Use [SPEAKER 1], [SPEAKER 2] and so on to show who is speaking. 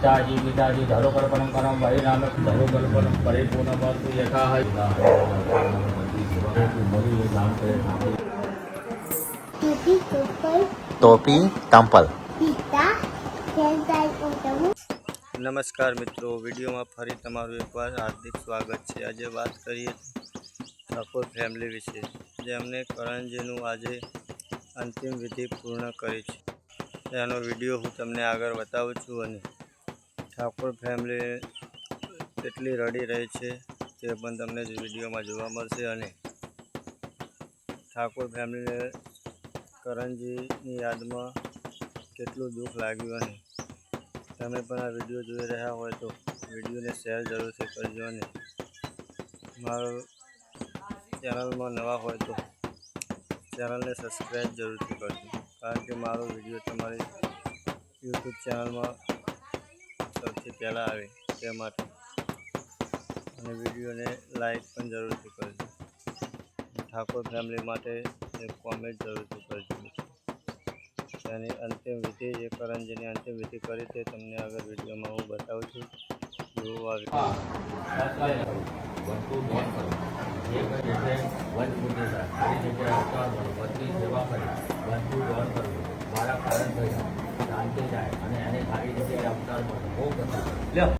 [SPEAKER 1] पिताजी पिताजी धरोकल्पनं करं वैराम धरोकल्पनं परिपूर्णमस्तु यथा
[SPEAKER 2] टोपी टम्पल।
[SPEAKER 3] नमस्कार मित्रों, विडियो में फरी तमारुं एकवार हार्दिक स्वागत है। आज बात करिए ठाकुर फैमिली विषे। जेमने करणजीनुं आजे अंतिम विधि पूर्ण करी छे तेनो विडियो हूँ तमने आगळ बतावुं छुं अने ठाकुर फैमिली केटली रड़ी रही है ते पण तमने विडियो में जोवा मळशे। अने ठाकुर फैमिली करणजीनी याद में केटलुं दुख लाग्युं अने तमे पण आ विडियो जोई रह्या होय तो विडियो ने शेर जरूर से करजो। अने मारो चेनल में नवा होय तो चेनल ने सब्सक्राइब जरूर से करजो, कारण के मारो विडियो तमारी यूट्यूब चेनल में सबसे पहला आवे ते माटे। अने विडियो ने लाइक पण जरूर से करजो। ठाकुर फैमिली माटे एक कॉमेंट जरूर से करजो। तेनी अंतिम विधि जे करणजीनी अंतिम विधि करी ते तमने आगळ विडियो में हूँ बतावुं छुं। जोवा
[SPEAKER 1] शांति जाए